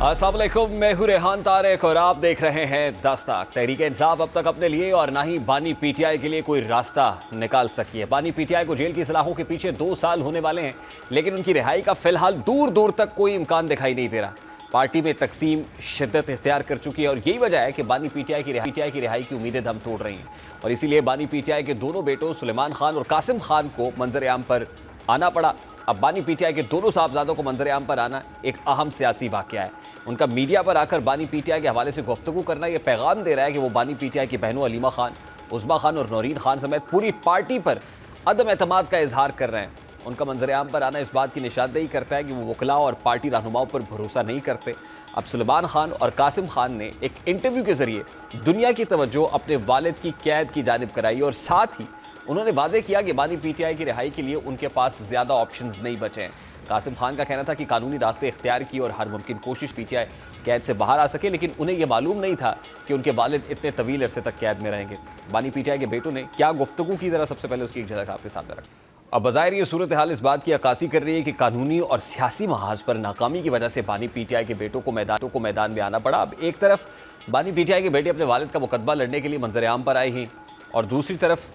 अस्सलाम वालेकुम, मैं हूं रेहान तारिक और आप देख रहे हैं दस्तक। तहरीक इंसाफ अब तक अपने लिए और ना ही बानी पीटीआई के लिए कोई रास्ता निकाल सकी है। बानी पीटीआई को जेल की सलाखों के पीछे 2 साल होने वाले हैं, लेकिन उनकी रिहाई का फिलहाल दूर दूर तक कोई इम्कान दिखाई नहीं दे रहा। पार्टी में तकसीम शिद्दत इख्तियार कर चुकी है और यही वजह है कि बानी पीटीआई की रिहाई की उम्मीदें दम तोड़ रही हैं। और इसीलिए बानी पीटीआई के दोनों बेटों सुलेमान खान और कासिम खान को मंजर आम पर आना पड़ा। अब बानी पीटीआई के दोनों साहबजादों को मंजर आम पर आना एक अहम सियासी वाक़या है। उनका मीडिया पर आकर बानी पीटीआई के हवाले से गुफ्तगू करना यह पैगाम दे रहा है कि वो बानी पीटीआई की बहनों अलीमा खान, उज़मा खान और नौरीन खान समेत पूरी पार्टी पर अदम एतमाद का इजहार कर रहे हैं। उनका मंजर आम पर आना इस बात की निशानदेही करता है कि वो वकला और पार्टी रहनुमाओं पर भरोसा नहीं करते। अब सुलेमान खान और कासिम खान ने एक इंटरव्यू के ज़रिए दुनिया की तवज्जो अपने वालिद की कैद की जानिब कराई और साथ ही उन्होंने वाज़ेह किया कि बानी पीटीआई की रिहाई के लिए उनके पास ज़्यादा ऑप्शंस नहीं बचे हैं। कासिम खान का कहना था कि कानूनी रास्ते इख्तियार की और हर मुमकिन कोशिश पीटीआई कैद से बाहर आ सके, लेकिन उन्हें यह मालूम नहीं था कि उनके वालिद इतने तवील अरसे तक कैद में रहेंगे। बानी पीटीआई के बेटों ने क्या गुफ्तगू की, ज़रा सबसे पहले उसकी एक झलक आपके सामने रखें। अब बज़ाहिर ये सूरत हाल इस बात की अक्कासी कर रही है कि कानूनी और सियासी महाज पर नाकामी की वजह से बानी पीटीआई के बेटों को मैदान में आना पड़ा। अब एक तरफ बानी पीटीआई के बेटे अपने वालिद का मुकदमा लड़ने के लिए मंजर आम पर आए हैं और दूसरी तरफ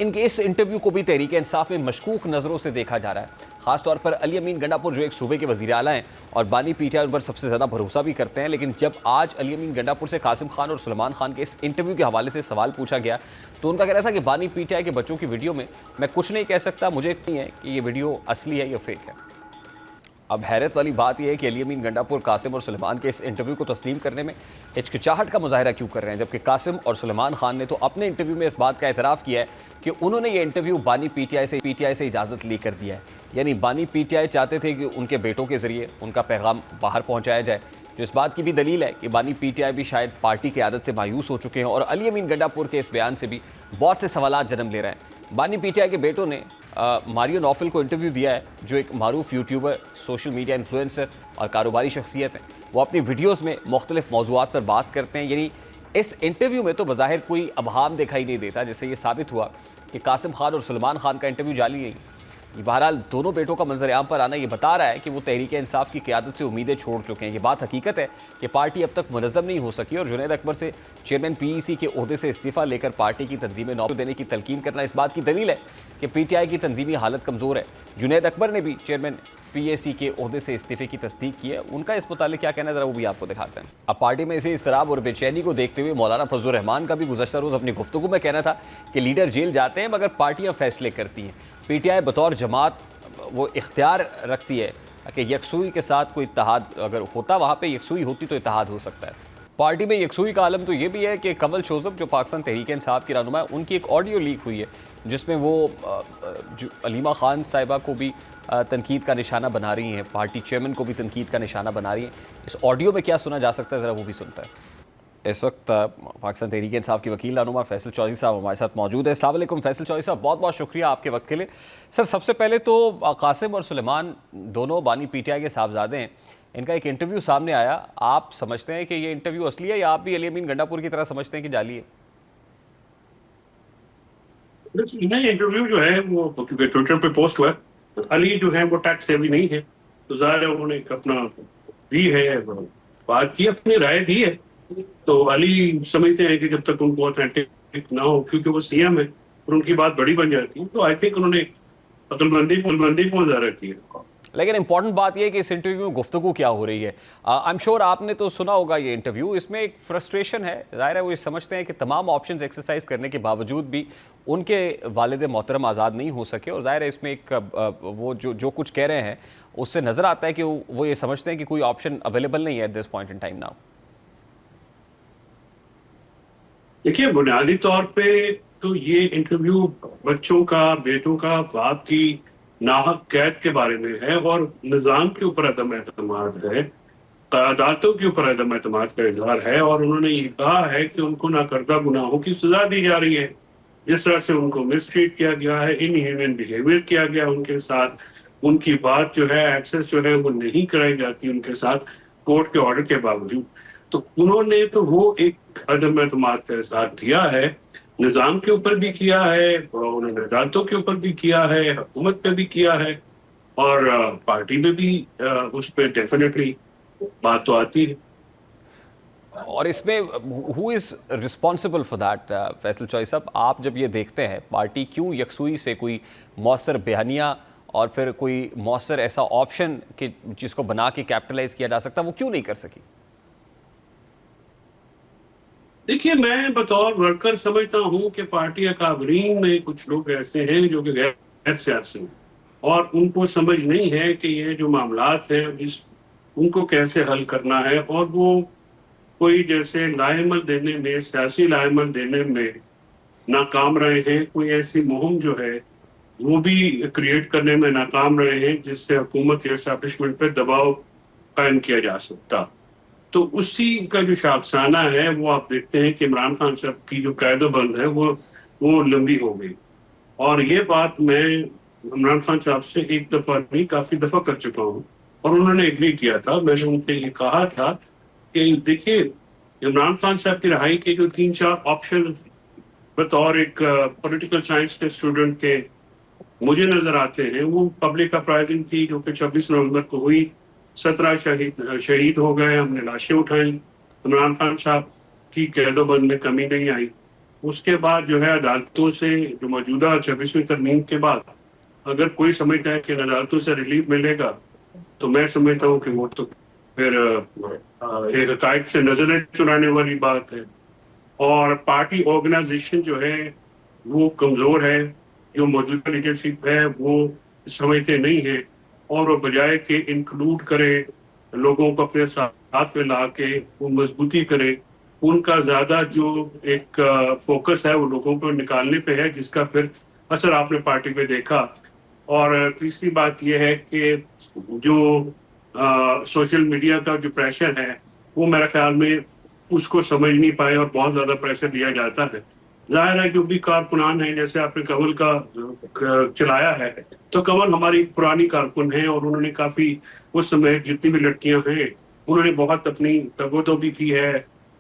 इनके इस इंटरव्यू को भी तहरीक इंसाफ में मशकूक नज़रों से देखा जा रहा है। ख़ासतौर पर अली अमीन गंडापुर जो एक सूबे के वज़ीर आला हैं और बानी पीटीआई उन पर सबसे ज़्यादा भरोसा भी करते हैं, लेकिन जब आज अली अमीन गंडापुर से कासिम खान और सुलेमान खान के इस इंटरव्यू के हवाले से सवाल पूछा गया तो उनका कहना था कि बानी पीटीआई के बच्चों की वीडियो में मैं कुछ नहीं कह सकता, मुझे इतनी है कि ये वीडियो असली है या फेक है। अब हैरत वाली बात यह है कि अली अमीन गंडापुर कासिम और सुलेमान के इस इंटरव्यू को तस्लीम करने में हिचकिचाहट का मुजाहरा क्यों कर रहे हैं, जबकि कासिम और सुलेमान खान ने तो अपने इंटरव्यू में इस बात का एतराफ़ किया है कि उन्होंने ये इंटरव्यू बानी पीटीआई से इजाज़त लेकर दिया है। यानी बानी पीटीआई चाहते थे कि उनके बेटों के ज़रिए उनका पैगाम बाहर पहुँचाया जाए, जो इस बात की भी दलील है कि बानी पीटीआई भी शायद पार्टी की आदत से मायूस हो चुके हैं और अली अमीन गंडापुर के इस बयान से भी बहुत से सवालात जन्म ले रहे हैं। बानी पीटीआई के बेटों ने मारियो नौफल को इंटरव्यू दिया है, जो एक मारूफ यूट्यूबर, सोशल मीडिया इन्फ्लुएंसर और कारोबारी शख्सियत है। वो अपनी वीडियोज़ में मुख्तलिफ मौज़ूआत पर बात करते हैं। यानी इस इंटरव्यू में तो बज़ाहिर कोई अबहाम दिखाई नहीं देता, जिससे ये साबित हुआ कि कासिम खान और सुलेमान खान का इंटरव्यू जाली नहीं। बहरहाल दोनों बेटों का मंजर आम पर आना ये बता रहा है कि वो तहरीक इंसाफ की क़यादत से उम्मीदें छोड़ चुके हैं। ये बात हकीकत है कि पार्टी अब तक मुनज़्ज़म नहीं हो सकी और जुनैद अकबर से चेयरमैन पीईसी के ओहदे से इस्तीफ़ा लेकर पार्टी की तंजीमें नौ देने की तलकीन करना इस बात की दलील है कि पीटीआई की तंजीमी हालत कमज़ोर है। जुनैद अकबर ने भी चेयरमैन पीएसी के ओहदे से इस्तीफे की तस्दीक की है। उनका इस मुतालिक क्या कहना है, ज़रा वो भी आपको दिखाते हैं। अब पार्टी में इसी इस्तराब और बेचैनी को देखते हुए मौलाना फजलुर रहमान का भी गुज़श्ता रोज़ अपनी गुफ्तगू में कहना था कि लीडर जेल जाते हैं मगर पार्टियाँ फैसले करती हैं। पीटीआई बतौर जमात वो इख्तियार रखती है कि यकसुई के साथ कोई इत्तेहाद अगर होता, वहाँ पे यकसुई होती तो इत्तेहाद हो सकता है। पार्टी में यकसुई का आलम तो ये भी है कि कमल शोज़ब जो पाकिस्तान तहरीक इंसाफ की रहनुमा है, उनकी एक ऑडियो लीक हुई है जिसमें वो अलीमा खान साहिबा को भी तनकीद का निशाना बना रही हैं, पार्टी चेयरमैन को भी तनकीद का निशाना बना रही हैं। इस ऑडियो में क्या सुना जा सकता है, ज़रा वो भी सुनता है। इस वक्त पाकिस्तान तहरीक इंसाफ की वकील रहनुमा फैसल चौधरी साहब हमारे साथ मौजूद है। अस्सलाम वालेकुम फैसल चौधरी साहब, बहुत बहुत शुक्रिया आपके वक्त के लिए। सर, सबसे पहले तो कासिम और सुलेमान दोनों बानी पीटीआई के साहबजादे हैं, इनका एक इंटरव्यू सामने आया, आप समझते हैं कि ये इंटरव्यू असली है या आप भी अली अमीन गंडापुर की तरह समझते हैं कि जाली है? नहीं, इंटरव्यू जो है वो क्योंकि ट्विटर पे पोस्ट हुआ है, अली जो है वो टैक्स सेवी नहीं है, तो ज़ाहिर है उन्होंने अपना दी है, बात की, अपनी राय दी है। तो अली समझते हैं कि जब तक उनको ऑथेंटिक ना हो, क्योंकि वो सीएम है और उनकी बात बड़ी बन जाती है, तो आई थिंक उन्होंने अक्लमंदी को मुजाहरा किया। लेकिन इंपॉर्टेंट बात यह है कि इस इंटरव्यू में गुफ्तगू क्या हो रही है। आई एम श्योर आपने तो सुना होगा ये इंटरव्यू, इसमें एक फ्रस्ट्रेशन है। ज़ाहिर है वो ये समझते हैं कि तमाम ऑप्शंस एक्सरसाइज करने के बावजूद भी उनके वालिद मोहतरम आज़ाद नहीं हो सके, और ज़ाहिर है इसमें एक वो जो कुछ कह रहे हैं उससे नज़र आता है कि वो ये समझते हैं कि कोई ऑप्शन अवेलेबल नहीं है at this point in time now. देखिए, बुनियादी तौर पे तो ये इंटरव्यू बच्चों का, बेटों का, बाप की नाहक कैद के बारे में है और निज़ाम के ऊपर अदम एतमाद है, अदालतों के ऊपर अदम एतमाद का इजहार है। और उन्होंने ये कहा है कि उनको नाकर्दा गुनाहों की सजा दी जा रही है, जिस तरह से उनको मिसट्रीट किया गया है, इनह्यूमन बिहेवियर किया गया उनके साथ, उनकी बात जो है, एक्सेस जो है वो नहीं कराई जाती उनके साथ कोर्ट के ऑर्डर के बावजूद। तो उन्होंने तो वो एक अदम एतमाद का इजहार किया है, निज़ाम के ऊपर भी किया है, उन्होंने अदालतों के ऊपर भी किया है, हुकूमत पे भी किया है और पार्टी में भी उस पर डेफिनेटली بات تو آتی ہے. اور اس میں who is responsible for that Faisal چوئی صاحب؟ آپ جب یہ دیکھتے ہیں پارٹی کیوں یکسوئی سے کوئی مؤثر بیانیہ اور پھر کوئی مؤثر ایسا آپشن کہ جس کو بنا کے کیپٹلائز کیا جا سکتا وہ کیوں نہیں کر سکی؟ دیکھیے میں بطور ورکر سمجھتا ہوں کہ پارٹی اکابرین میں کچھ لوگ ایسے ہیں جو کہ غیر سیاسی ہیں اور ان کو سمجھ نہیں ہے کہ یہ جو معاملات ہیں ان کو کیسے حل کرنا ہے، اور وہ کوئی جیسے لائے عمل دینے میں، سیاسی لائے عمل دینے میں ناکام رہے ہیں. کوئی ایسی مہم جو ہے وہ بھی کریٹ کرنے میں ناکام رہے ہیں جس سے حکومت یا اسٹیبلشمنٹ پہ دباؤ قائم کیا جا سکتا. تو اسی کا جو شاخسانہ ہے وہ آپ دیکھتے ہیں کہ عمران خان صاحب کی جو قید و بند ہے وہ لمبی ہو گئی. اور یہ بات میں عمران خان صاحب سے ایک دفعہ نہیں کافی دفعہ کر چکا ہوں، اور انہوں نے ایگری کیا تھا. میں نے ان سے یہ کہا تھا کہ دیکھیے عمران خان صاحب کی رہائی کے جو 3-4 آپشن بطور ایک پولیٹیکل سائنس کے اسٹوڈنٹ کے مجھے نظر آتے ہیں، وہ پبلک اپرائزنگ تھی جو کہ 26 نومبر کو ہوئی. 17 شہید ہو گئے، ہم نے لاشیں اٹھائیں. عمران خان صاحب کی قید و بند میں کمی نہیں آئی. اس کے بعد جو ہے عدالتوں سے جو موجودہ 26ویں ترمیم کے بعد اگر کوئی سمجھتا ہے کہ عدالتوں سے ریلیف ملے گا تو میں سمجھتا ہوں کہ وہ تو پھر ایک حقائق سے نظریں چرانے والی بات ہے. اور پارٹی آرگنائزیشن جو ہے وہ کمزور ہے. جو موجودہ لیڈرشپ ہے وہ سمجھتے نہیں ہیں، اور وہ بجائے کہ انکلوڈ کرے لوگوں کو اپنے ساتھ میں لا کے وہ مضبوطی کرے، ان کا زیادہ جو ایک فوکس ہے وہ لوگوں کو نکالنے پہ ہے، جس کا پھر اثر آپ نے پارٹی پہ دیکھا. اور تیسری بات یہ ہے کہ جو سوشل میڈیا کا جو پریشر ہے وہ میرے خیال میں اس کو سمجھ نہیں پائے اور بہت زیادہ پریشر دیا جاتا ہے. ظاہر ہے جو بھی کارکنان ہیں، جیسے آپ نے کنول کا چلایا ہے، تو کنول ہماری پرانی کارکن ہیں اور انہوں نے کافی اس سمے جتنی بھی لڑکیاں ہیں انہوں نے بہت اپنی تگودو بھی کی ہے.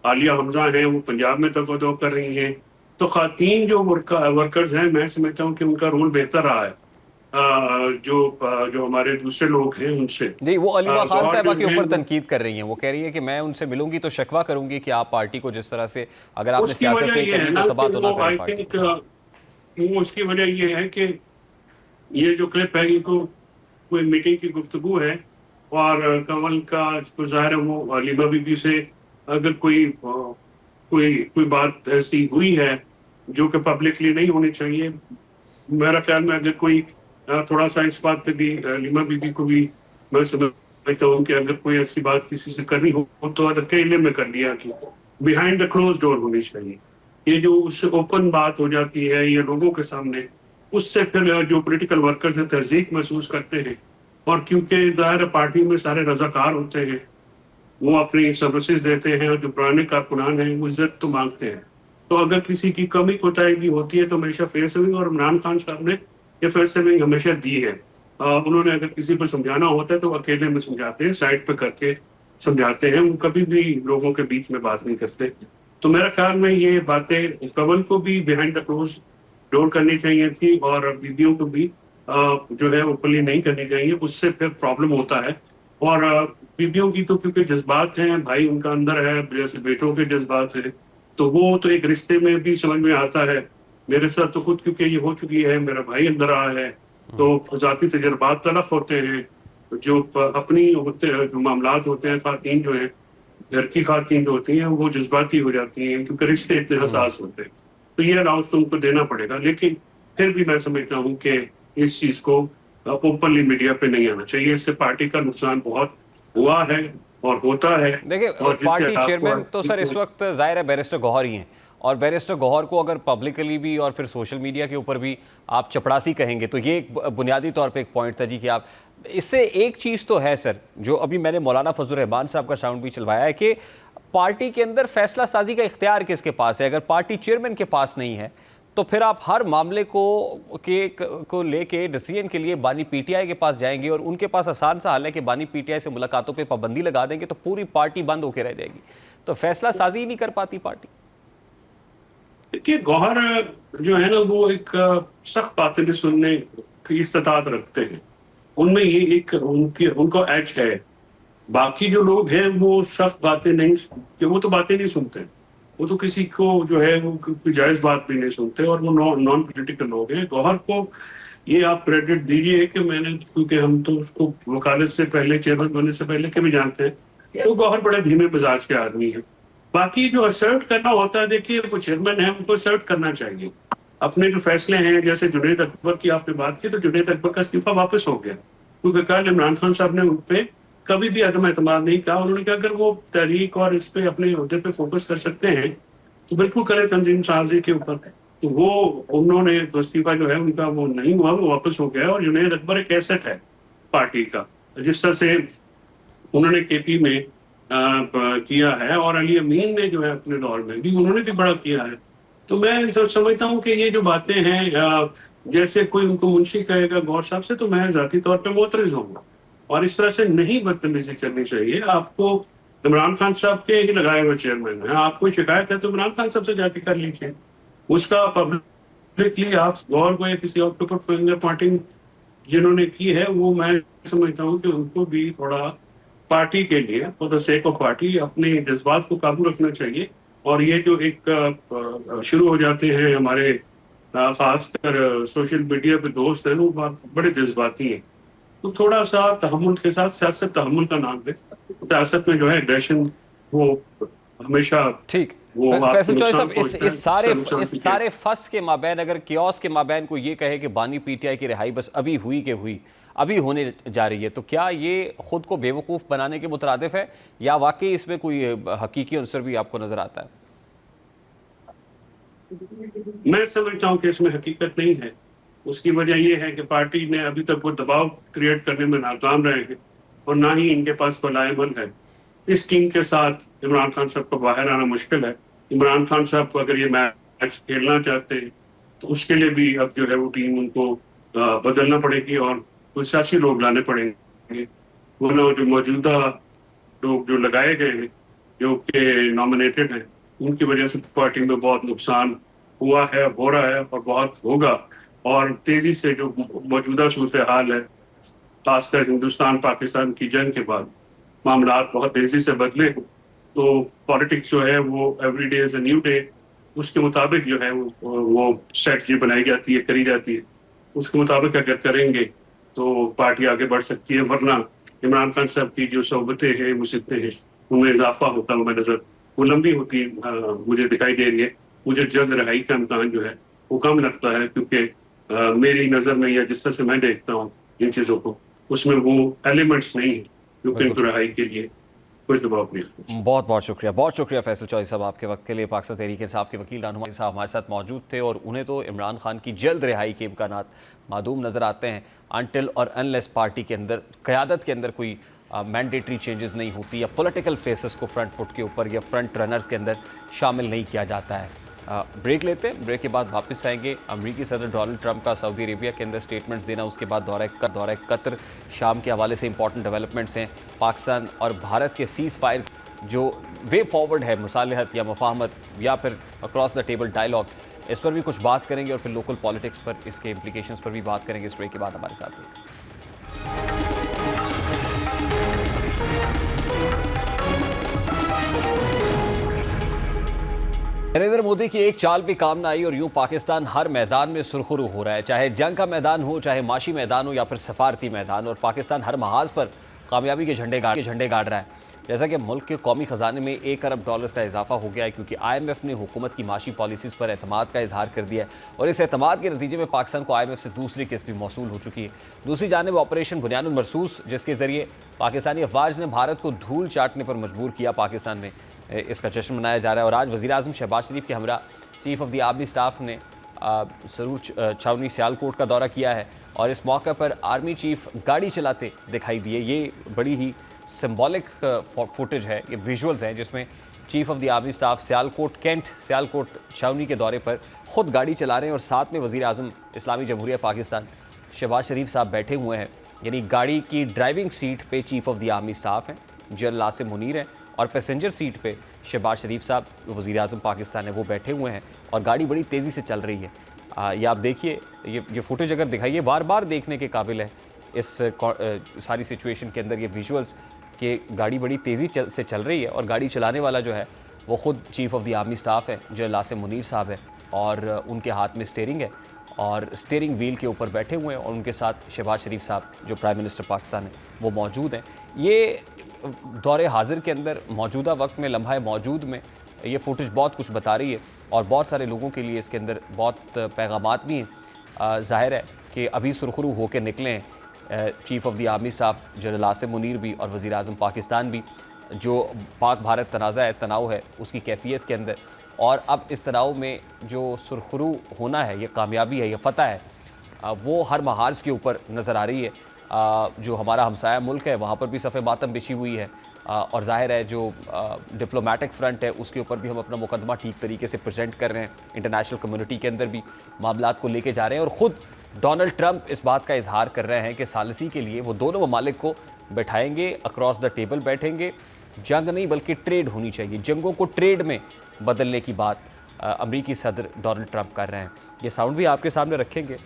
عالیہ حمزہ ہیں وہ پنجاب میں تگودو کر رہی ہیں. تو خواتین جو ورکرز ہیں میں سمجھتا ہوں کہ ان کا رول بہتر رہا ہے جو ہمارے دوسرے لوگ ہیں ان سے. جی، وہ علیمہ خان صاحبہ کے اوپر تنقید کر رہی ہیں. وہ کہہ رہی ہے کہ میں ان سے ملوں گی تو شکوہ کروں گی کہ آپ پارٹی کو جس طرح سے اگر آپ نے سیاست نہیں کرنی تو تباہ تو نہ کریں پارٹی. اس کی وجہ یہ ہے کہ یہ جو کلپ ہے یہ تو کوئی میٹنگ کی گفتگو ہے، اور کنول کا ظاہر ہے وہ علیمہ بی بی سے اگر کوئی بات ایسی ہوئی ہے جو کہ پبلکلی نہیں ہونی چاہیے. میرا خیال میں اگر کوئی تھوڑا سا اس بات پہ بھی علیمہ بی بی کو بھی میں سمجھتا ہوں کہ اگر کوئی ایسی بات کسی سے کرنی ہو تو اکیلے میں کر لیا کہ بیہائنڈ دا کلوز ڈور ہونی چاہیے. یہ جو اس سے اوپن بات ہو جاتی ہے یہ لوگوں کے سامنے، اس سے پھر جو پولیٹیکل ورکرز ہیں تہذیب محسوس کرتے ہیں. اور کیونکہ ظاہر پارٹی میں سارے رضاکار ہوتے ہیں، وہ اپنی سروسز دیتے ہیں، اور جو پرانے کارکنان ہیں وہ عزت تو مانگتے ہیں. تو اگر کسی کی کمی کوتاہی بھی ہوتی ہے تو ہمیشہ فیس ہوئی، اور عمران خان صاحب نے یہ فیصلے ہمیشہ دی ہے. انہوں نے اگر کسی کو سمجھانا ہوتا ہے تو وہ اکیلے میں سمجھاتے ہیں، سائڈ پہ کر کے سمجھاتے ہیں. وہ کبھی بھی لوگوں کے بیچ میں بات نہیں کرتے. تو میرا خیال میں یہ باتیں کنول کو بھی بیہائنڈ دا کلوز ڈور کرنی چاہیے تھی، اور بیویوں کو بھی جو ہے اوپنلی نہیں کرنی چاہیے. اس سے پھر پرابلم ہوتا ہے. اور بیویوں کی تو کیونکہ جذبات ہیں، بھائی ان کا اندر ہے جیسے بیٹوں کے جذبات ہیں، تو وہ تو ایک رشتے میں بھی سمجھ میں آتا ہے. میرے ساتھ تو خود کیونکہ یہ ہو چکی ہے، میرا بھائی اندر آیا ہے، تو ذاتی تجربات تلف ہوتے ہیں. جو اپنی جو معاملات ہوتے ہیں، خواتین جو ہیں گھر کی خواتین جو ہوتی ہیں وہ جذباتی ہو جاتی ہیں کیونکہ رشتے اتنے حساس ہوتے ہیں. تو یہ الاؤنس تو ان کو دینا پڑے گا. لیکن پھر بھی میں سمجھتا ہوں کہ اس چیز کو اوپنلی میڈیا پہ نہیں آنا چاہیے. اس سے پارٹی کا نقصان بہت ہوا ہے اور ہوتا ہے. دیکھیں پارٹی چیئرمین تو سر اس وقت ظاہر ہے بیرسٹر گوہر ہی ہیں، اور بیرسٹر گوہر کو اگر پبلکلی بھی اور پھر سوشل میڈیا کے اوپر بھی آپ چپڑاسی کہیں گے تو یہ ایک بنیادی طور پہ ایک پوائنٹ تھا جی کہ آپ اس سے ایک چیز تو ہے سر جو ابھی میں نے مولانا فضل الرحمان صاحب کا ساؤنڈ بھی چلوایا ہے کہ پارٹی کے اندر فیصلہ سازی کا اختیار کس کے پاس ہے. اگر پارٹی چیئرمین کے پاس نہیں ہے تو پھر آپ ہر معاملے کو لے کے ڈیسیژن کے لیے بانی پی ٹی آئی کے پاس جائیں گے، اور ان کے پاس آسان سا حل ہے کہ بانی پی ٹی آئی سے ملاقاتوں پہ پابندی لگا دیں گے تو پوری پارٹی بند ہو کے رہ جائے گی. تو فیصلہ سازی ہی نہیں کر پاتی پارٹی. دیکھیے گوہر جو ہے نا وہ ایک سخت باتیں سننے کی استطاعت رکھتے ہیں. ان میں یہ ایک ان کو ایج ہے. बाकी जो लोग हैं वो सख्त बातें नहीं, कि वो तो बातें नहीं सुनते, वो तो किसी को जो है वो कोई जायज बात भी नहीं सुनते, और वो नॉन पॉलिटिकल लोग हैं। गौहर को ये आप क्रेडिट दीजिए कि मैंने, क्योंकि हम तो उसको वकालत से पहले, चेयरमैन बनने से पहले के भी जानते हैं, तो गौहर बड़े धीमे मिजाज के आदमी है। बाकी जो असर्ट करना होता है, देखिए वो चेयरमैन है, उनको असर्ट करना चाहिए अपने जो फैसले हैं। जैसे जुनैद अकबर की आपने बात की, तो जुनैद अकबर का इस्तीफा वापस हो गया, क्योंकि कल इमरान खान साहब ने उन पर कभी भी अदम एतमाद नहीं कहा। उन्होंने कहा अगर वो तहरीक और इस पे अपने अहदे पे फोकस कर सकते हैं तो बिल्कुल करें तंजीम साजी के ऊपर। तो वो उन्होंने इस्तीफा जो है उनका वो नहीं हुआ, वो वापस हो गया। और जुनैद अकबर एक एसेट है पार्टी का, जिस तरह से उन्होंने केपी में किया है, और अली अमीन ने जो है अपने दौर में भी उन्होंने भी बड़ा किया है। तो मैं समझता हूँ कि ये जो बातें हैं, जैसे कोई उनको मुंशी कहेगा गौर साहब से, तो मैं जाती तौर पे मोतरज होऊंगा, और इस तरह से नहीं बदतमीजी करनी चाहिए। आपको इमरान खान साहब के ही लगाए हुए चेयरमैन है, आपको शिकायत है तो इमरान खान साहब से जाके कर लीजिए। उसका पब्लिकली आप गौर को या किसी और के ऊपर फिंगर पॉइंटिंग जिन्होंने की है, वो मैं समझता हूँ कि उनको भी थोड़ा पार्टी के लिए, for the sake of party, अपने जज्बात को काबू रखना चाहिए। और ये जो एक शुरू हो जाते हैं हमारे खासकर सोशल मीडिया पे दोस्त हैं, वो बड़े जज्बाती हैं, तो थोड़ा सा तहम्मुल के साथ, सियासत तहम्मुल का नाम है, सियासत में जो है एग्रेशन वो हमेशा ठीक। वो फैसल चौधरी साहब, नुकसान इस सारे फस के माबैन, अगर कियोस के माबैन को ये कहे कि बानी पीटीआई की रिहाई बस अभी हुई के हुई, अभी होने जा रही है, तो क्या ये खुद को बेवकूफ़ बनाने के मुतरादिफ है, या वाकई इसमें कोई हकीकी अंसर भी आपको नजर आता है? मैं समझता हूँ कि इसमें हकीकत नहीं है। उसकी वजह यह है कि पार्टी ने अभी तक वो दबाव क्रिएट करने में नाकाम रहे हैं, और ना ही इनके पास पलायमन है। इस टीम के साथ इमरान खान साहब को बाहर आना मुश्किल है। इमरान खान साहब को अगर ये मैच खेलना चाहते हैं तो उसके लिए भी अब जो है वो टीम उनको बदलना पड़ेगी, और कुछ सियासी लोग लाने पड़ेंगे। वरना जो मौजूदा लोग जो लगाए गए हैं, जो कि नॉमिनेटेड हैं, उनकी वजह से पार्टी में बहुत नुकसान हुआ है, हो रहा है, और बहुत होगा। और तेजी से जो मौजूदा सूरत हाल है, खासकर हिंदुस्तान पाकिस्तान की जंग के बाद मामला बहुत तेजी से बदले, तो पॉलिटिक्स जो है वो every day is a new day. उसके मुताबिक जो है वो स्ट्रेटजी बनाई जाती है, करी जाती है। उसके मुताबिक अगर करेंगे तो पार्टी आगे बढ़ सकती है, वरना इमरान खान साहब की जो सोबतें हैं, मुसीबतें हैं, उनमें इजाफा होता हुआ नजर, वो लंबी होती मुझे दिखाई दे रही है। मुझे जल्द रिहाई का इम्कान जो है वो कम लगता है, क्योंकि मेरी नज़र में, या जिस तरह से मैं देखता हूँ इन चीज़ों को, उसमें वो एलिमेंट्स नहीं है जो कि इनको रिहाई के लिए कोई दबाव नहीं। बहुत बहुत शुक्रिया फैसल चौधरी साहब आपके वक्त के लिए। पाकिस्तान तहरीक इंसाफ के वकील रहनुमा साहब हमारे साथ मौजूद थे, और उन्हें तो इमरान खान की जल्द रिहाई के इम्कानात मादूम नज़र आते हैं, अनटिल और अनलेस पार्टी के अंदर, क़यादत के अंदर कोई मैंडेटरी चेंजेस नहीं होती, या पॉलिटिकल फेसेस को फ्रंट फुट के ऊपर या फ्रंट रनर्स के अंदर शामिल नहीं किया जाता है। ब्रेक लेते हैं, ब्रेक के बाद वापस आएंगे। अमरीकी सदर डोनाल्ड ट्रंप का सऊदी अरेबिया के अंदर स्टेटमेंट्स देना, उसके बाद दौरा कतर, शाम के हवाले से इंपॉर्टेंट डेवलपमेंट्स हैं, पाकिस्तान और भारत के सीज़ फायर जो वे फॉरवर्ड है, मुसालहत या मुफाहमत या फिर अक्रॉस द टेबल डायलॉग, इस पर भी कुछ बात करेंगे, और फिर लोकल पॉलिटिक्स पर, इसके इम्प्लीकेशंस पर भी बात करेंगे। इस ब्रेक के बाद हमारे साथ रहिए। नरेंद्र मोदी की एक चाल भी काम ना आई, और यूं पाकिस्तान हर मैदान में सुरखरू हो रहा है, चाहे जंग का मैदान हो, चाहे माशी मैदान हो, या फिर सफारती मैदान, और पाकिस्तान हर महाज पर कामयाबी के झंडे गाड़ रहा है। जैसा कि मुल्क के कौमी ख़जाने में $1 अरब का इजाफा हो गया है, क्योंकि IMF ने हुकूमत की माशी पॉलिसीज़ पर एतमाद का इजहार कर दिया है, और इस एतमाद के नतीजे में पाकिस्तान को IMF से दूसरी किस्त भी मौसूल हो चुकी है। दूसरी जानिब ऑपरेशन बुनियानुल मरसूस, जिसके ज़रिए पाकिस्तानी अफवाज ने भारत को धूल चाटने पर मजबूर किया, पाकिस्तान में इसका जश्न मनाया जा रहा है। और आज वज़ीर आज़म शहबाज शरीफ के हमरा chief of the army staff ने सरूर छावनी सियालकोट का दौरा किया है, और इस मौके पर आर्मी चीफ गाड़ी चलाते दिखाई दिए। ये बड़ी ही सिंबॉलिक फुटेज है, ये विजुअल्स हैं, जिसमें chief of the army staff Sialkot छावनी के दौरे पर ख़ुद गाड़ी चला रहे हैं, और साथ में वज़ीर आज़म इस्लामी जमहूरिया पाकिस्तान शहबाज शरीफ साहब बैठे हुए हैं। यानी गाड़ी की ड्राइविंग सीट पे chief of the army staff हैं, जनरल आसिम मुनीर हैं, और पैसेंजर सीट पे शहबाज शरीफ साहब वज़ीर आज़म पाकिस्तान है, वो बैठे हुए हैं, और गाड़ी बड़ी तेज़ी से चल रही है। ये आप देखिए, ये फुटेज अगर दिखाइए, बार बार देखने के काबिल है। इस सारी सिचुएशन के अंदर ये विजुअल्स کہ گاڑی بڑی تیزی سے چل رہی ہے اور گاڑی چلانے والا جو ہے وہ خود chief of the army staff ہے جنرل عاصم منیر صاحب ہے، اور ان کے ہاتھ میں اسٹیئرنگ ہے اور اسٹیئرنگ ویل کے اوپر بیٹھے ہوئے ہیں، اور ان کے ساتھ شہباز شریف صاحب جو پرائم منسٹر پاکستان ہیں وہ موجود ہیں۔ یہ دور حاضر کے اندر موجودہ وقت میں لمحہ موجود میں یہ فوٹیج بہت کچھ بتا رہی ہے اور بہت سارے لوگوں کے لیے اس کے اندر بہت پیغامات بھی ہیں۔ ظاہر ہے کہ ابھی سرخرو ہو کے نکلے ہیں چیف آف دی آرمی صاحب جنرل عاصم منیر بھی اور وزیر اعظم پاکستان بھی، جو پاک بھارت تنازع ہے، تناؤ ہے اس کی کیفیت کے اندر، اور اب اس تناؤ میں جو سرخرو ہونا ہے، یہ کامیابی ہے، یہ فتح ہے، وہ ہر محاذ کے اوپر نظر آ رہی ہے۔ جو ہمارا ہمسایہ ملک ہے وہاں پر بھی صف ماتم بچھی ہوئی ہے، اور ظاہر ہے جو ڈپلومیٹک فرنٹ ہے اس کے اوپر بھی ہم اپنا مقدمہ ٹھیک طریقے سے پریزنٹ کر رہے ہیں، انٹرنیشنل کمیونٹی کے اندر بھی معاملات کو لے کے جا رہے ہیں، اور خود ڈونلڈ ٹرمپ اس بات کا اظہار کر رہے ہیں کہ ثالثی کے لیے وہ دونوں ممالک کو بٹھائیں گے، اکراس دا ٹیبل بیٹھیں گے، جنگ نہیں بلکہ ٹریڈ ہونی چاہیے، جنگوں کو ٹریڈ میں بدلنے کی بات امریکی صدر ڈونلڈ ٹرمپ کر رہے ہیں۔ یہ ساؤنڈ بھی آپ کے سامنے رکھیں گے،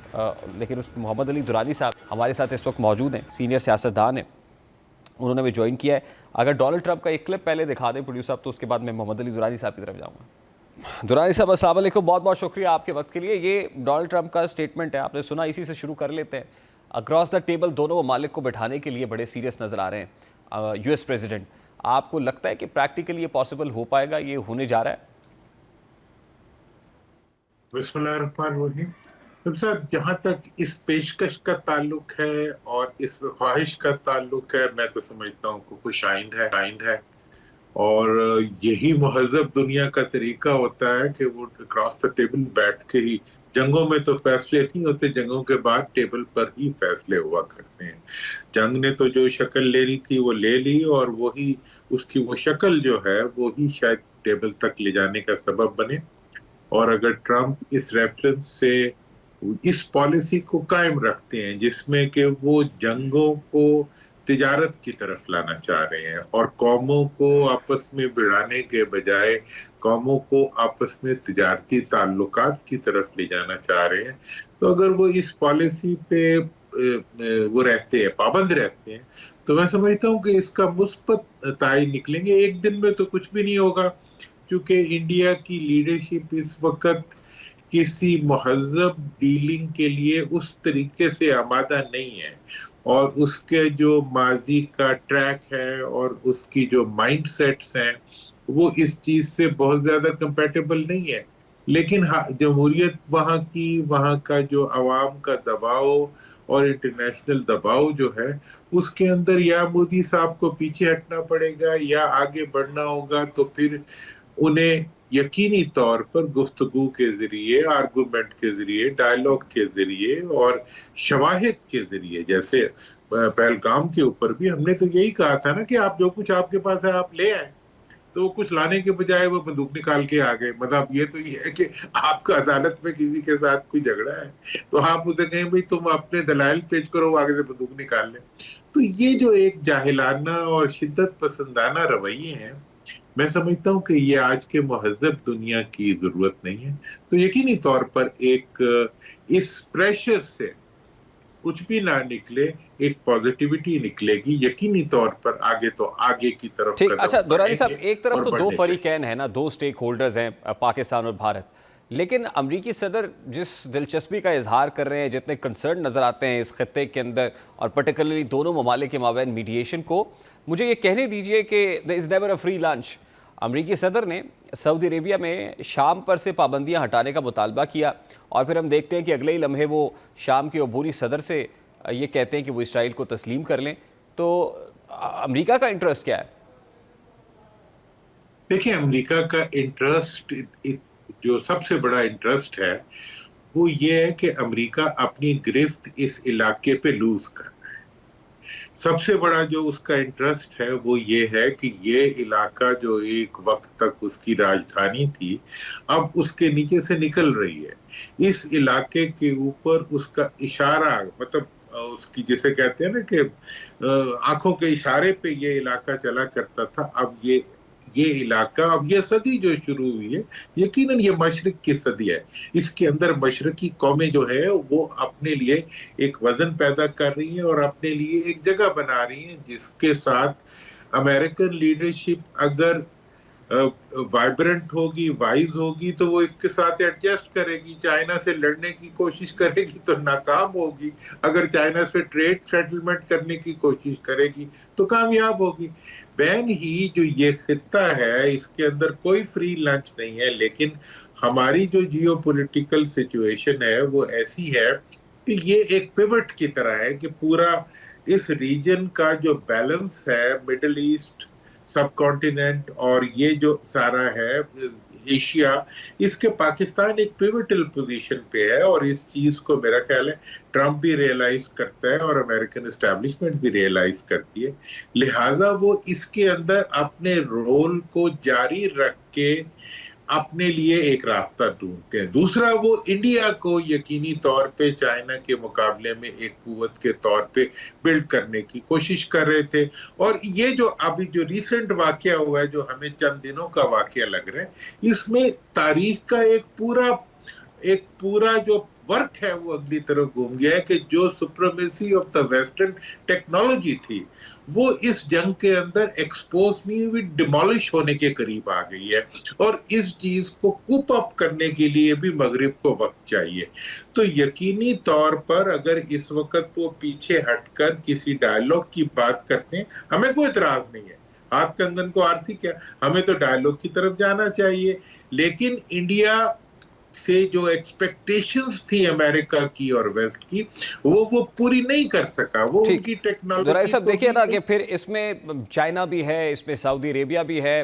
لیکن اس محمد علی درانی صاحب ہمارے ساتھ اس وقت موجود ہیں، سینئر سیاستدان ہیں، انہوں نے بھی جوائن کیا ہے۔ اگر ڈونلڈ ٹرمپ کا ایک کلپ پہلے دکھا دیں پروڈیوسر صاحب، تو اس کے بعد میں محمد علی درانی صاحب کی طرف جاؤں گا۔ درانی صاحب السلام علیکم، بہت بہت شکریہ آپ کے وقت کے لیے۔ یہ ڈونلڈ ٹرمپ کا اسٹیٹمنٹ ہے، آپ نے سنا، اسی سے شروع کر لیتے ہیں۔ اکراس دا ٹیبل دونوں ممالک کو بٹھانے کے لیے بڑے سیریس نظر آ رہے ہیں یو ایس پریزیڈنٹ۔ آپ کو لگتا ہے کہ پریکٹیکلی یہ پاسبل ہو پائے گا، یہ ہونے جا رہا ہے؟ بسم اللہ الرحمن الرحیم۔ صاحب، جہاں تک اس پیشکش کا تعلق ہے اور اس خواہش کا تعلق ہے، میں تو سمجھتا ہوں کہ خوش آئند ہے، اور یہی مہذب دنیا کا طریقہ ہوتا ہے کہ وہ کراس دا ٹیبل بیٹھ کے ہی، جنگوں میں تو فیصلے نہیں ہوتے، جنگوں کے بعد ٹیبل پر ہی فیصلے ہوا کرتے ہیں۔ جنگ نے تو جو شکل لینی تھی وہ لے لی، اور وہی اس کی وہ شکل جو ہے وہی شاید ٹیبل تک لے جانے کا سبب بنے۔ اور اگر ٹرمپ اس ریفرنس سے اس پالیسی کو قائم رکھتے ہیں جس میں کہ وہ جنگوں کو تجارت کی طرف لانا چاہ رہے ہیں اور قوموں کو آپس میں بڑھانے کے بجائے قوموں کو آپس میں تجارتی تعلقات کی طرف لے جانا چاہ رہے ہیں، تو اگر وہ اس پالیسی پہ وہ رہتے ہیں، پابند رہتے ہیں، تو میں سمجھتا ہوں کہ اس کا مثبت نتائج نکلیں گے۔ ایک دن میں تو کچھ بھی نہیں ہوگا، کیونکہ انڈیا کی لیڈرشپ اس وقت کسی مہذب ڈیلنگ کے لیے اس طریقے سے آمادہ نہیں ہے، اور اس کے جو ماضی کا ٹریک ہے اور اس کی جو مائنڈ سیٹس ہیں وہ اس چیز سے بہت زیادہ کمپیٹیبل نہیں ہے۔ لیکن جمہوریت وہاں کا جو عوام کا دباؤ اور انٹرنیشنل دباؤ جو ہے، اس کے اندر یا مودی صاحب کو پیچھے ہٹنا پڑے گا یا آگے بڑھنا ہوگا، تو پھر انہیں یقینی طور پر گفتگو کے ذریعے، آرگومنٹ کے ذریعے، ڈائیلاگ کے ذریعے اور شواہد کے ذریعے، جیسے پہلگام کے اوپر بھی ہم نے تو یہی کہا تھا نا کہ آپ جو کچھ آپ کے پاس ہے آپ لے آئیں، تو وہ کچھ لانے کے بجائے وہ بندوق نکال کے آ گئے۔ مطلب یہ تو یہ ہے کہ آپ کا عدالت میں کسی کے ساتھ کوئی جھگڑا ہے تو آپ اسے کہیں بھائی تم اپنے دلائل پیش کرو، آگے سے بندوق نکال لیں۔ تو یہ جو ایک جاہلانہ اور شدت پسندانہ رویے ہیں، میں سمجھتا ہوں کہ یہ آج کے مہذب دنیا کی ضرورت نہیں ہے۔ تو یقینی طور پر ایک اس پریشر سے کچھ بھی نہ نکلے، ایک پازیٹیوٹی نکلے گی، یقینی طور پر آگے تو آگے کی طرف ٹھیک۔ قدم اچھا دورانی صاحب، بڑھیں گے ایک طرف اور تو دو بڑھنے فریقین ہیں نا، دو سٹیک ہولڈرز ہیں، پاکستان اور بھارت، لیکن امریکی صدر جس دلچسپی کا اظہار کر رہے ہیں، جتنے کنسرن نظر آتے ہیں اس خطے کے اندر اور پرٹیکولرلی دونوں ممالک کے مابین میڈیشن کو، مجھے یہ کہنے دیجئے کہ there is never a free lunch۔ امریکی صدر نے سعودی عربیہ میں شام پر سے پابندیاں ہٹانے کا مطالبہ کیا، اور پھر ہم دیکھتے ہیں کہ اگلے ہی لمحے وہ شام کے عبوری صدر سے یہ کہتے ہیں کہ وہ اسرائیل کو تسلیم کر لیں۔ تو امریکہ کا انٹرسٹ کیا ہے؟ دیکھیں، امریکہ کا انٹرسٹ، جو سب سے بڑا انٹرسٹ ہے وہ یہ ہے کہ امریکہ اپنی گرفت اس علاقے پہ لوز کر رہا ہے۔ سب سے بڑا جو اس کا انٹرسٹ ہے وہ یہ ہے کہ یہ علاقہ جو ایک وقت تک اس کی راجدھانی تھی، اب اس کے نیچے سے نکل رہی ہے۔ اس علاقے کے اوپر اس کا اشارہ، مطلب اس کی جسے کہتے ہیں نا کہ آنکھوں کے اشارے پہ یہ علاقہ چلا کرتا تھا، اب یہ علاقہ، اب یہ صدی جو شروع ہوئی ہے، یقیناً یہ مشرق کی صدی ہے۔ اس کے اندر مشرقی قومیں جو ہے وہ اپنے لیے ایک وزن پیدا کر رہی ہیں اور اپنے لیے ایک جگہ بنا رہی ہیں جس کے ساتھ अमेरिकन लीडरशिप अगर वाइब्रेंट होगी, वाइज होगी, तो वो इसके साथ एडजस्ट करेगी। चाइना से लड़ने की कोशिश करेगी तो नाकाम होगी, अगर चाइना से ट्रेड सेटलमेंट करने की कोशिश करेगी तो कामयाब होगी। बैन ही जो ये खित्ता है, इसके अंदर कोई फ्री लंच नहीं है, लेकिन हमारी जो जियोपॉलिटिकल सिचुएशन है वो ऐसी है कि ये एक पिवट की तरह है कि पूरा इस रीजन का जो बैलेंस है, मिडिल ईस्ट, सब कॉन्टिनेंट और ये जो सारा है एशिया, इसके पाकिस्तान एक पिवटल पोजीशन पे है। और इस चीज को मेरा ख्याल है ट्रम्प भी रियलाइज करता है और अमेरिकन एस्टैब्लिशमेंट भी रियलाइज करती है। लिहाजा वो इसके अंदर अपने रोल को जारी रख के अपने लिए एक रास्ता ढूंढते हैं। दूसरा, वो इंडिया को यकीनी तौर पे चाइना के मुकाबले में एक कुव्वत के तौर पे बिल्ड करने की कोशिश कर रहे थे। और ये जो अभी जो रिसेंट वाकया हुआ है, जो हमें चंद दिनों का वाकया लग रहा है, इसमें तारीख का एक पूरा जो वर्क है वो अगली तरफ घूम गया है कि जो supremacy of the western technology थी वो इस जंग के अंदर एक्सपोज नहीं हुई, डिमोलिश होने के करीब आ गई है। और इस चीज को कूप अप करने के लिए भी मगरिब को वक्त चाहिए। तो यकीनी तौर पर अगर इस वक्त वो पीछे हटकर किसी डायलॉग की बात करते हैं, हमें कोई इतराज नहीं है। हाथ कंगन को आरसी क्या, हमें तो डायलॉग की तरफ जाना चाहिए। लेकिन इंडिया से जो एक्सपेक्टेशंस थी अमेरिका की और वेस्ट की, वो पूरी नहीं कर सका। वो उनकी टेक्नोलॉजी सब देखिए ना कि फिर इसमें चाइना भी है, इसमें सऊदी अरेबिया भी है,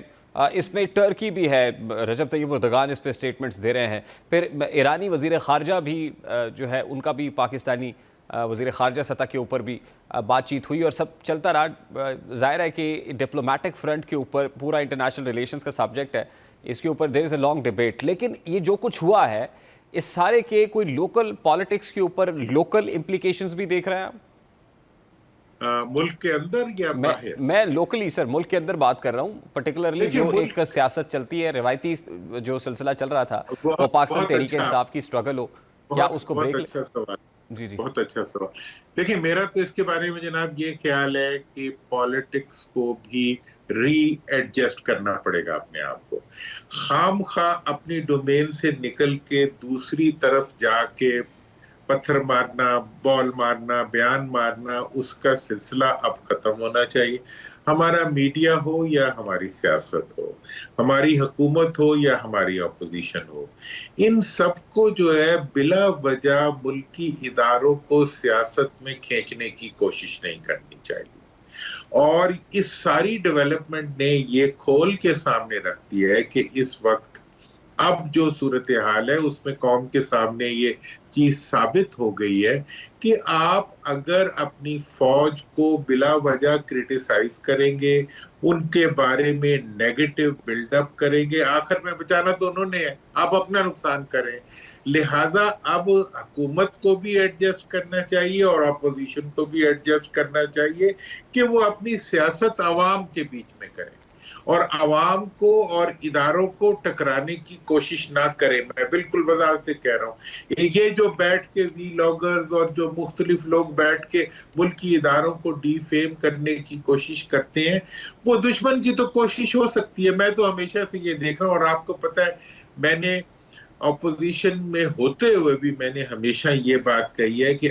इसमें टर्की भी है। रजब तैयब एर्दोगान इस पे स्टेटमेंट्स दे रहे हैं। फिर ईरानी वज़ीर ख़ारजा भी जो है उनका भी पाकिस्तानी वज़ीर ख़ारजा सतह के ऊपर भी बातचीत हुई और सब चलता रहा। ज़ाहिर है कि डिप्लोमेटिक फ्रंट के ऊपर पूरा इंटरनेशनल रिलेशंस का सब्जेक्ट है, इसके ऊपर there is a long debate. लेकिन ये जो कुछ हुआ है, इस सारे के कोई लोकल पॉलिटिक्स के ऊपर लोकल इम्प्लीकेशंस भी देख रहे हैं आप? मुल्क के अंदर या बाहर? मैं लोकली सर, मुल्क के अंदर बात कर रहा हूँ। पर्टिकुलरली जो एक सियासत चलती है, रिवायती जो सिलसिला चल रहा था, वो पाकिस्तान तहरीक इंसाफ की स्ट्रगल हो, क्या उसको ब्रेक? अच्छा सवाल, जी बहुत अच्छा सवाल। देखिए, मेरा तो इसके बारे में जनाब ये ख्याल है कि पॉलिटिक्स को भी री एडजस्ट करना पड़ेगा अपने आप को। खाम खा अपनी डोमेन से निकल के दूसरी तरफ जाके पत्थर मारना, बॉल मारना, बयान मारना, उसका सिलसिला अब खत्म होना चाहिए। हमारा मीडिया हो या हमारी सियासत हो, हमारी हुकूमत हो या हमारी अपोजिशन हो, इन सबको जो है बिला वजह मुल्की इदारों को सियासत में खींचने की कोशिश नहीं करनी चाहिए। और इस सारी डेवलपमेंट ने ये खोल के सामने रख दिया है कि इस वक्त अब जो सूरत हाल है उसमें कौम के सामने ये चीज साबित हो गई है कि आप अगर अपनी फौज को बिला वजह क्रिटिसाइज करेंगे, उनके बारे में नेगेटिव बिल्डअप करेंगे, आखिर में बचाना तो उन्होंने है, आप अपना नुकसान करें। लिहाजा अब हुकूमत को भी एडजस्ट करना चाहिए और अपोजिशन को भी एडजस्ट करना चाहिए कि वो अपनी सियासत आवाम के बीच में करें और आवाम को और इदारों को टकराने की कोशिश ना करें। मैं बिल्कुल वजाहत से कह रहा हूँ, ये जो बैठ के वीलॉगर्स और जो मुख्तलिफ लोग बैठ के मुल्की इदारों को डीफेम करने की कोशिश करते हैं, वो दुश्मन की तो कोशिश हो सकती है। मैं तो हमेशा से ये देख रहा हूँ, और आपको पता है मैंने अपोजिशन में होते हुए भी मैंने हमेशा ये बात कही है कि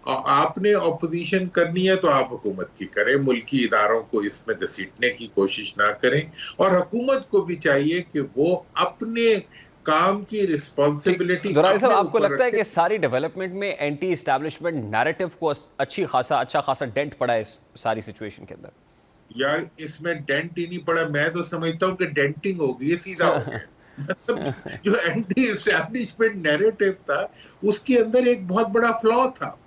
आपने अपोजिशन करनी है तो आप हुकूमत की करें, मुल्की इदारों को इसमें घसीटने की कोशिश ना करें। और हुकूमत को भी चाहिए कि वो अपने काम की रिस्पॉन्सिबिलिटी। साहब, आपको लगता है कि सारी डेवलपमेंट में एंटी एस्टैब्लिशमेंट नैरेटिव को अच्छा खासा डेंट पड़ा है इस सारी सिचुएशन के अंदर? यार, इसमें डेंट ही नहीं पड़ा, मैं तो समझता हूँ कि डेंटिंग होगी, सीधा हो गया। मतलब जो एंटी एस्टैब्लिशमेंट नैरेटिव था उसके अंदर एक बहुत बड़ा फ्लॉ था।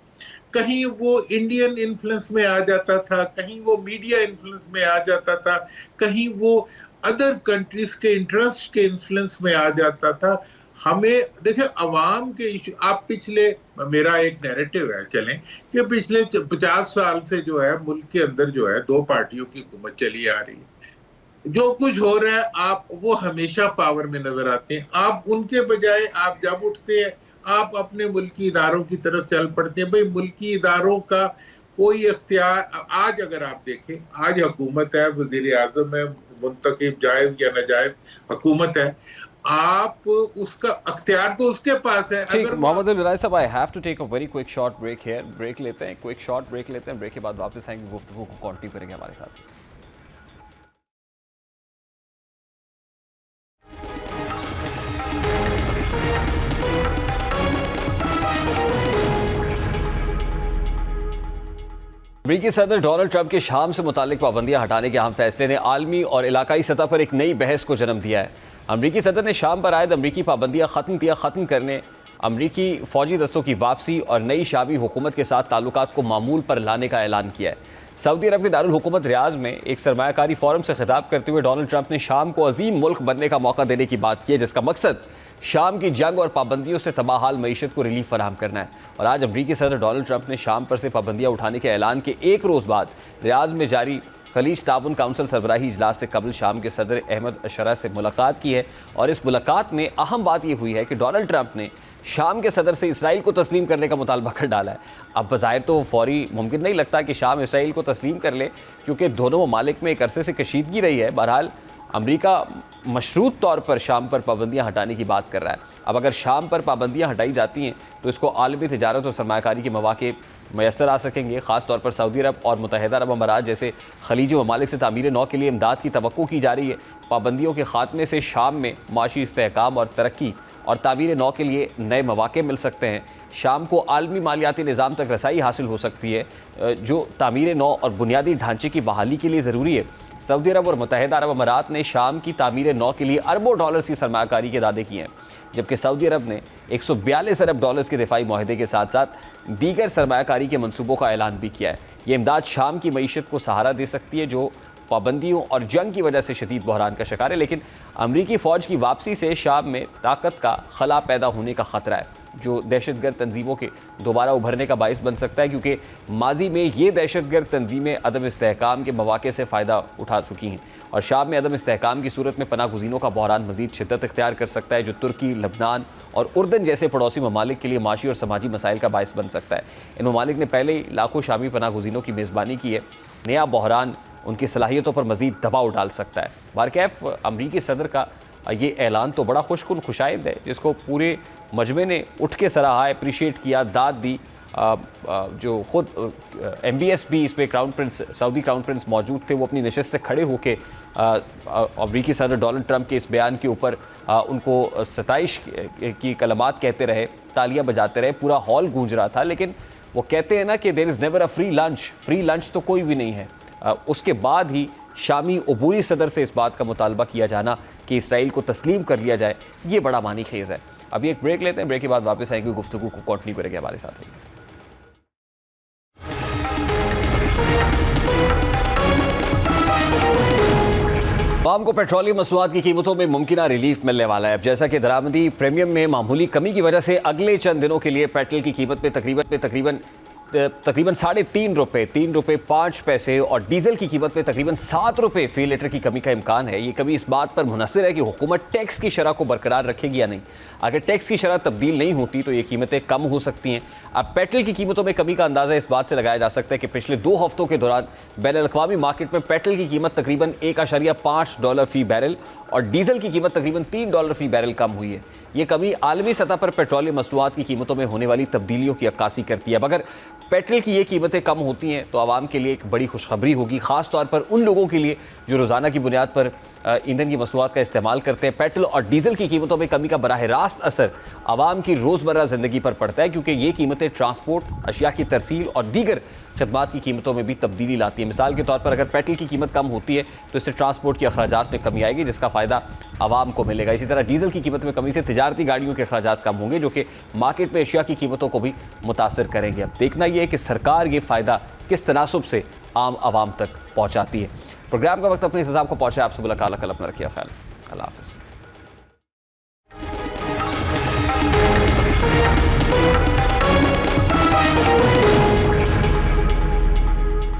कहीं वो इंडियन इन्फ्लुएंस में आ जाता था, कहीं वो मीडिया इन्फ्लुएंस में आ जाता था, कहीं वो अदर कंट्रीज के इंटरेस्ट के इन्फ्लुएंस में आ जाता था। हमें देखिए, अवाम के इशू, आप पिछले, मेरा एक नैरेटिव है चलें कि पिछले 50 साल से जो है मुल्क के अंदर जो है दो पार्टियों की हुकूमत चली आ रही है। जो कुछ हो रहा है आप वो हमेशा पावर में नजर आते हैं। आप उनके बजाय आप जब उठते हैं आप अपने मुल्की इदारों की तरफ चल पड़ते हैं। भाई, मुल्की इदारों का کوئی اختیار آج اگر آپ دیکھیں آج حکومت ہے, وزیر اعظم ہے, منتخب جائز یا ناجائز حکومت ہے, آپ اس کا اختیار تو اس کے پاس ہے. ٹھیک, اگر محمد الرائے صاحب, I have to take a very quick short break here. Break لیتے ہیں, کوئک شارٹ بریک لیتے ہیں, بریک کے بعد واپس آئیں گے, گفتگو کو کنٹینیو کریں گے ہمارے ساتھ. امریکی صدر ڈونلڈ ٹرمپ کے شام سے متعلق پابندیاں ہٹانے کے اہم فیصلے نے عالمی اور علاقائی سطح پر ایک نئی بحث کو جنم دیا ہے. امریکی صدر نے شام پر عائد امریکی پابندیاں ختم کرنے, امریکی فوجی دستوں کی واپسی اور نئی شامی حکومت کے ساتھ تعلقات کو معمول پر لانے کا اعلان کیا ہے. سعودی عرب کے دارالحکومت ریاض میں ایک سرمایہ کاری فورم سے خطاب کرتے ہوئے ڈونلڈ ٹرمپ نے شام کو عظیم ملک بننے کا موقع دینے کی بات کی ہے, جس کا مقصد شام کی جنگ اور پابندیوں سے تباہ حال معیشت کو ریلیف فراہم کرنا ہے. اور آج امریکی صدر ڈونلڈ ٹرمپ نے شام پر سے پابندیاں اٹھانے کے اعلان کے ایک روز بعد ریاض میں جاری خلیج تعاون کونسل سربراہی اجلاس سے قبل شام کے صدر احمد الشرا سے ملاقات کی ہے. اور اس ملاقات میں اہم بات یہ ہوئی ہے کہ ڈونلڈ ٹرمپ نے شام کے صدر سے اسرائیل کو تسلیم کرنے کا مطالبہ کر ڈالا ہے. اب بظاہر تو فوری ممکن نہیں لگتا کہ شام اسرائیل کو تسلیم کر لے, کیونکہ دونوں ممالک میں ایک عرصے سے کشیدگی رہی ہے. بہرحال امریکہ مشروط طور پر شام پر پابندیاں ہٹانے کی بات کر رہا ہے. اب اگر شام پر پابندیاں ہٹائی جاتی ہیں تو اس کو عالمی تجارت اور سرمایہ کاری کے مواقع میسر آ سکیں گے. خاص طور پر سعودی عرب اور متحدہ عرب امارات جیسے خلیجی ممالک سے تعمیر نو کے لیے امداد کی توقع کی جا رہی ہے. پابندیوں کے خاتمے سے شام میں معاشی استحکام اور ترقی اور تعمیر نو کے لیے نئے مواقع مل سکتے ہیں. شام کو عالمی مالیاتی نظام تک رسائی حاصل ہو سکتی ہے جو تعمیر نو اور بنیادی ڈھانچے کی بحالی کے لیے ضروری ہے. سعودی عرب اور متحدہ عرب امارات نے شام کی تعمیر نو کے لیے اربوں ڈالرز کی سرمایہ کاری کے دعوے کیے ہیں, جبکہ سعودی عرب نے 142 ارب ڈالرز کے دفاعی معاہدے کے ساتھ ساتھ دیگر سرمایہ کاری کے منصوبوں کا اعلان بھی کیا ہے. یہ امداد شام کی معیشت کو سہارا دے سکتی ہے جو پابندیوں اور جنگ کی وجہ سے شدید بحران کا شکار ہے. لیکن امریکی فوج کی واپسی سے شام میں طاقت کا خلا پیدا ہونے کا خطرہ ہے, جو دہشت گرد تنظیموں کے دوبارہ ابھرنے کا باعث بن سکتا ہے, کیونکہ ماضی میں یہ دہشت گرد تنظیمیں عدم استحکام کے مواقع سے فائدہ اٹھا چکی ہیں. اور شام میں عدم استحکام کی صورت میں پناہ گزینوں کا بحران مزید شدت اختیار کر سکتا ہے, جو ترکی, لبنان اور اردن جیسے پڑوسی ممالک کے لیے معاشی اور سماجی مسائل کا باعث بن سکتا ہے. ان ممالک نے پہلے ہی لاکھوں شامی پناہ گزینوں کی میزبانی کی ہے. نیا بحران ان کی صلاحیتوں پر مزید دباؤ ڈال سکتا ہے. بہرکیف امریکی صدر کا یہ اعلان تو بڑا خوش کن خوشائند ہے, جس کو پورے مجمع نے اٹھ کے سراہا, اپریشیٹ کیا, داد دی. جو خود ایم بی ایس بھی اس پہ سعودی کراؤن پرنس موجود تھے, وہ اپنی نشست سے کھڑے ہو کے امریکی صدر ڈونلڈ ٹرمپ کے اس بیان کے اوپر ان کو ستائش کی کلمات کہتے رہے, تالیاں بجاتے رہے. پورا ہال گونج رہا تھا. لیکن وہ کہتے ہیں نا کہ there is never a free lunch تو کوئی بھی نہیں ہے. اس کے بعد ہی شامی عبوری صدر سے اس بات کا مطالبہ کیا جانا کہ اسرائیل کو تسلیم کر لیا جائے, یہ بڑا معنی خیز ہے. ابھی ایک بریک لیتے ہیں, بریک کے بعد واپس آئیں گے, گفتگو کو کنٹینیو کریں گے ہمارے ساتھ. عوام کو پیٹرولیم مصنوعات کی قیمتوں میں ممکنہ ریلیف ملنے والا ہے. اب جیسا کہ درآمدی پریمیم میں معمولی کمی کی وجہ سے اگلے چند دنوں کے لیے پیٹرول کی قیمت میں تقریباً ₹3.5 اور ڈیزل کی قیمت میں تقریباً ₹7 فی لیٹر کی کمی کا امکان ہے. یہ کمی اس بات پر منحصر ہے کہ حکومت ٹیکس کی شرح کو برقرار رکھے گی یا نہیں. اگر ٹیکس کی شرح تبدیل نہیں ہوتی تو یہ قیمتیں کم ہو سکتی ہیں. اب پیٹرول کی قیمتوں میں کمی کا اندازہ اس بات سے لگایا جا سکتا ہے کہ پچھلے 2 ہفتوں کے دوران بین الاقوامی مارکیٹ میں پیٹرول کی قیمت تقریباً $1.5 فی بیرل اور ڈیزل کی قیمت تقریباً $3 فی بیرل کم ہوئی ہے. یہ کمی عالمی سطح پر پیٹرولیم مصنوعات کی قیمتوں میں ہونے والی تبدیلیوں کی عکاسی کرتی ہے. اب اگر پیٹرول کی یہ قیمتیں کم ہوتی ہیں تو عوام کے لیے ایک بڑی خوشخبری ہوگی, خاص طور پر ان لوگوں کے لیے جو روزانہ کی بنیاد پر ایندھن کی مصنوعات کا استعمال کرتے ہیں. پیٹرول اور ڈیزل کی قیمتوں میں کمی کا براہ راست اثر عوام کی روزمرہ زندگی پر پڑتا ہے, کیونکہ یہ قیمتیں ٹرانسپورٹ, اشیاء کی ترسیل اور دیگر خدمات کی قیمتوں میں بھی تبدیلی لاتی ہیں. مثال کے طور پر اگر پیٹرول کی قیمت کم ہوتی ہے تو اس سے ٹرانسپورٹ کے اخراجات میں کمی آئے گی, جس کا فائدہ عوام کو ملے گا. اسی طرح ڈیزل کی قیمت میں کمی سے تجارتی گاڑیوں کے اخراجات کم ہوں گے, جو کہ مارکیٹ میں اشیاء کی قیمتوں کو بھی متاثر کریں گے. اب دیکھنا یہ ہے کہ سرکار یہ فائدہ کس تناسب سے عام عوام تک پہنچاتی ہے. پروگرام کا وقت اپنے اختتام کو پہنچا. آپ سے ملاقات, کل اپنا رکھیے خیال. اللہ حافظ.